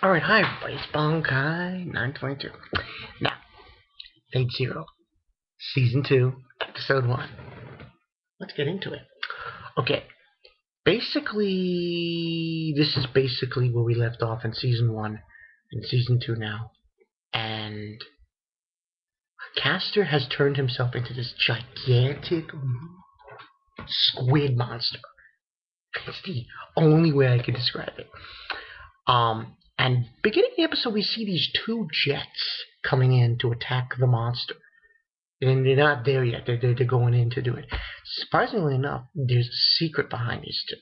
Alright, hi everybody, it's Bonkai 922. Now, Fate Zero, Season 2, Episode 1. Let's get into it. Okay, basically, this is basically where we left off in Season 1 and Season 2 now. And Castor has turned himself into this gigantic squid monster. It's the only way I can describe it. And beginning the episode, we see these two jets coming in to attack the monster. And they're not there yet. They're going in to do it. Surprisingly enough, there's a secret behind these two.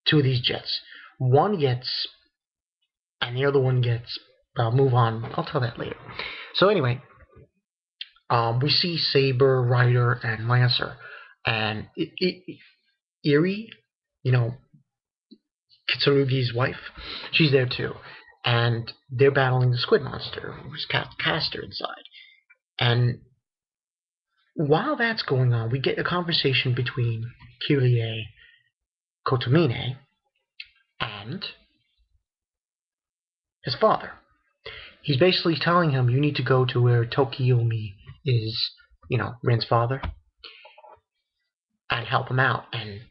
Two of these jets. One gets, and the other one gets. I'll move on. I'll tell that later. So anyway, we see Saber, Ryder, and Lancer. And Eerie, Kitsurugi's wife, she's there too. And they're battling the squid monster, who's Castor inside. And while that's going on, we get a conversation between Kyrie Kotomine and his father. He's basically telling him, you need to go to where Tokiomi is, Rin's father, and help him out and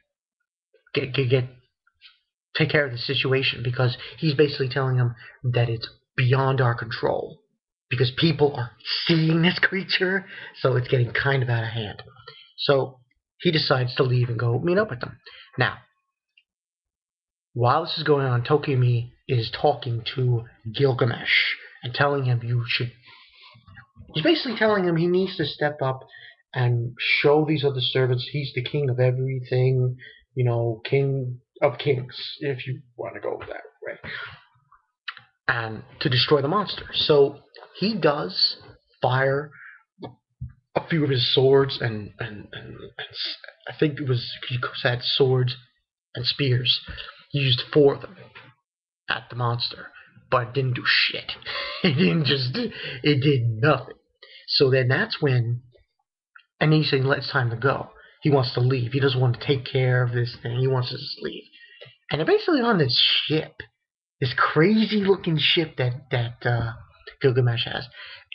take care of the situation, because he's basically telling him that it's beyond our control, because people are seeing this creature, so it's getting kind of out of hand. So he decides to leave and go meet up with them. Now, while this is going on, Tokiomi is talking to Gilgamesh and telling him he's basically telling him he needs to step up and show these other servants he's the king of everything, king of kings, if you want to go that way, and to destroy the monster. So he does fire a few of his swords, and I think he had swords and spears. He used 4 of them at the monster, but it didn't do shit. It did nothing. So then that's when, and he's saying, it's time to go. He wants to leave. He doesn't want to take care of this thing. He wants to just leave. And they're basically on this ship, this crazy-looking ship that Gilgamesh has.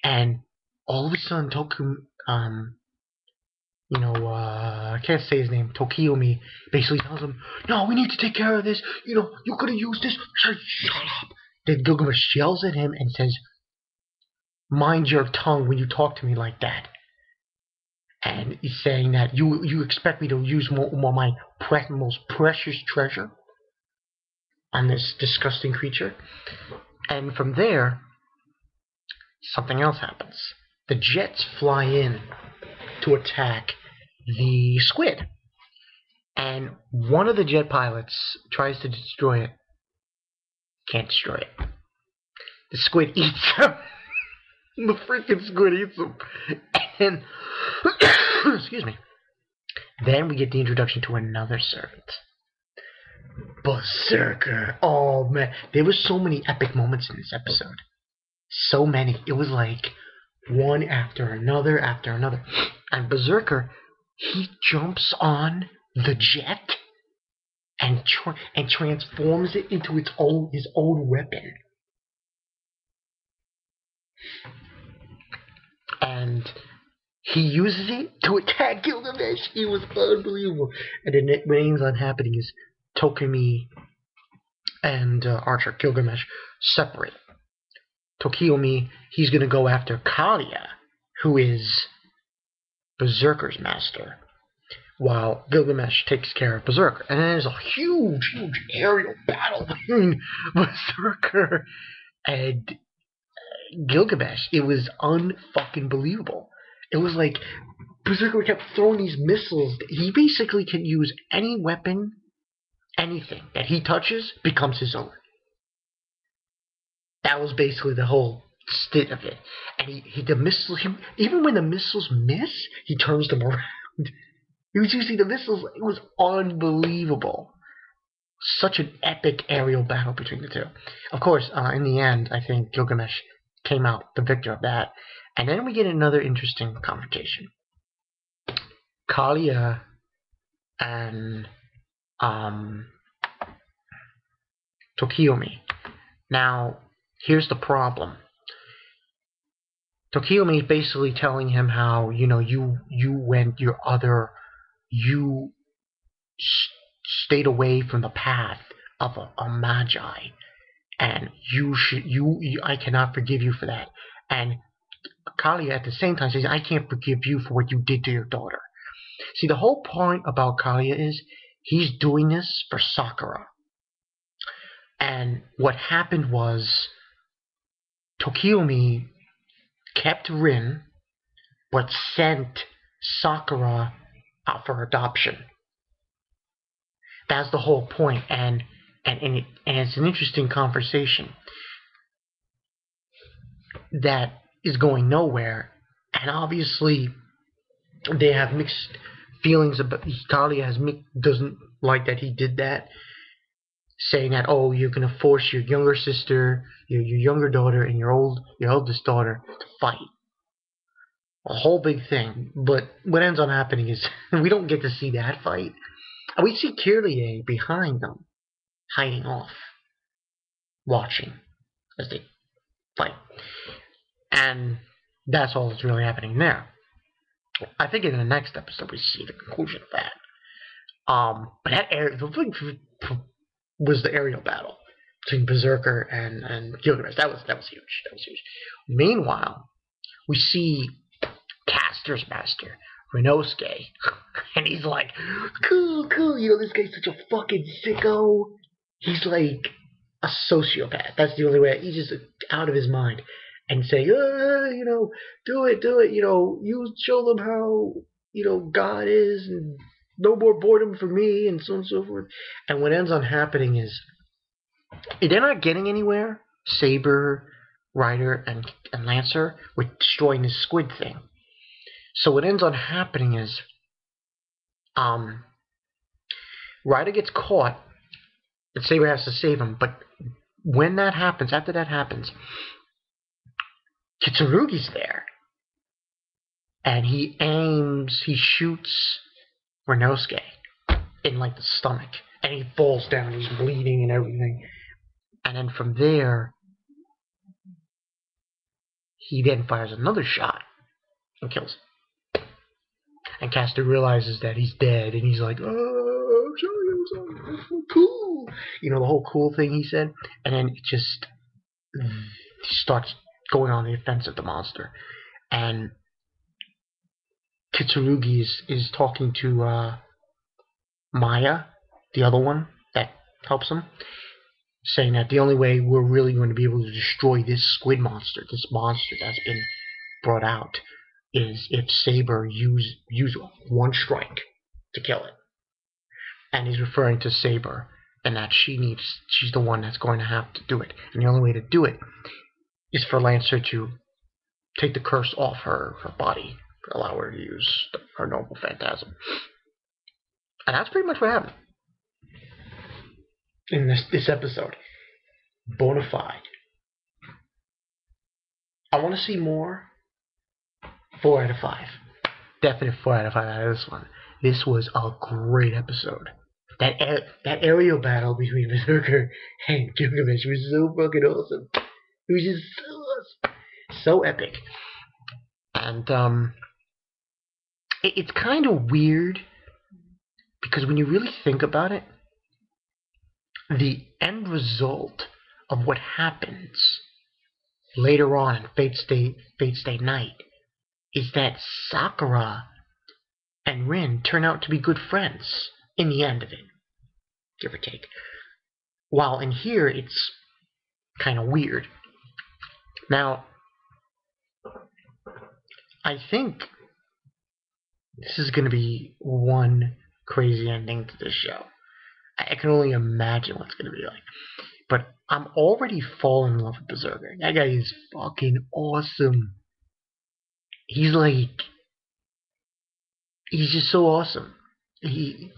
And all of a sudden, I can't say his name, Tokiomi, basically tells him, no, we need to take care of this. You could have used this. Shut up. Then Gilgamesh yells at him and says, mind your tongue when you talk to me like that. And he's saying that you expect me to use more my most precious treasure on this disgusting creature. And from there, something else happens. The jets fly in to attack the squid. And one of the jet pilots tries to destroy it. Can't destroy it. The squid eats him. The freaking squid eats him. And excuse me. Then we get the introduction to another servant, Berserker. Oh man, there were so many epic moments in this episode. So many. It was like one after another after another. And Berserker, he jumps on the jet and transforms it into his own weapon. And he uses it to attack Gilgamesh. It was unbelievable. And then what ends on happening is Tokiomi and Archer Gilgamesh separate. Tokiomi, he's going to go after Kalia, who is Berserker's master, while Gilgamesh takes care of Berserker. And then there's a huge aerial battle between Berserker and Gilgamesh. It was unfucking believable. It was like Berserker kept throwing these missiles. He basically can use any weapon, anything that he touches becomes his own. That was basically the whole stint of it. And even when the missiles miss, he turns them around. He was using the missiles. It was unbelievable. Such an epic aerial battle between the two. Of course, in the end, I think Gilgamesh came out the victor of that. And then we get another interesting confrontation. Kalia and Tokiomi. Now, here's the problem. Tokiomi is basically telling him how, you stayed away from the path of a magi, and I cannot forgive you for that. And Kalia at the same time says, I can't forgive you for what you did to your daughter. See, the whole point about Kalia is he's doing this for Sakura. And what happened was Tokiomi kept Rin, but sent Sakura out for adoption. That's the whole point, and it's an interesting conversation that is going nowhere. And obviously, they have mixed feelings about. Kalia doesn't like that he did that, saying that, oh, you're gonna force your younger sister, your younger daughter, and your oldest daughter to fight. A whole big thing. But what ends up happening is we don't get to see that fight. We see Kirlie behind them, hiding off, watching as they fight. And that's all that's really happening there. I think in the next episode we see the conclusion of that. But was the aerial battle between Berserker and Gilgamesh. That was huge. That was huge. Meanwhile, we see Caster's master, Renosuke, and he's like, cool, this guy's such a fucking sicko. He's like a sociopath. That's the only way. He's just out of his mind. And say, do it, you show them how, God is, and no more boredom for me, and so on and so forth. And what ends up happening is, they're not getting anywhere, Saber, Rider, and Lancer, with destroying this squid thing. So what ends up happening is, Rider gets caught, and Saber has to save him. But when that happens, after that happens, Kitsurugi's there. And he shoots Renosuke in like the stomach. And he falls down, he's bleeding and everything. And then from there, he then fires another shot and kills him. And Caster realizes that he's dead, and he's like, oh, I'm sorry, cool. The whole cool thing he said. And then it just starts going on the offensive, the monster. And Kitsurugi is talking to Maya, the other one that helps him, saying that the only way we're really going to be able to destroy this squid monster, this monster that's been brought out, is if Saber use one strike to kill it. And he's referring to Saber, and that she's the one that's going to have to do it. And the only way to do it is for Lancer to take the curse off her body, allow her to use her normal phantasm. And that's pretty much what happened in this episode. Bonafide. I want to see more. 4 out of 5. Definite 4 out of 5 out of this one. This was a great episode. That aerial battle between Berserker and Gilgamesh was so fucking awesome. It was just so awesome. So epic. And it's kind of weird, because when you really think about it, the end result of what happens later on in Fate Stay Night is that Sakura and Rin turn out to be good friends in the end of it, give or take. While in here, it's kind of weird. Now, I think this is going to be one crazy ending to this show. I can only imagine what it's going to be like. But I'm already falling in love with Berserker. That guy is fucking awesome. He's just so awesome. He's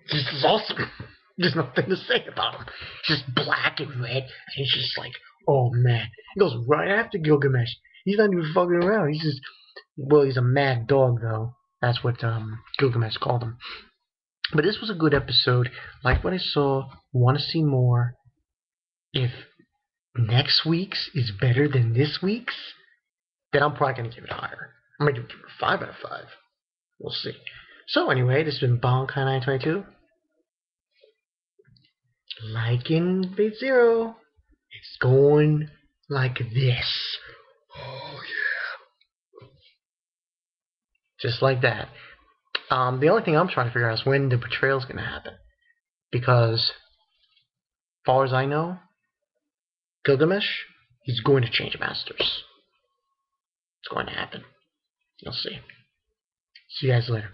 just awesome. There's nothing to say about him. He's just black and red, and he's just like, oh man. He goes right after Gilgamesh. He's not even fucking around. He's just, well, he's a mad dog, though. That's what Gilgamesh called him. But this was a good episode. Like what I saw. Want to see more. If next week's is better than this week's, then I'm probably gonna give it higher. I'm gonna give it a 5 out of 5. We'll see. So anyway, this has been Bonkai922. Like in Fate Zero, it's going like this. Oh yeah. Just like that. The only thing I'm trying to figure out is when the betrayal is going to happen. Because, as far as I know, Gilgamesh, he's going to change masters. It's going to happen. You'll see. See you guys later.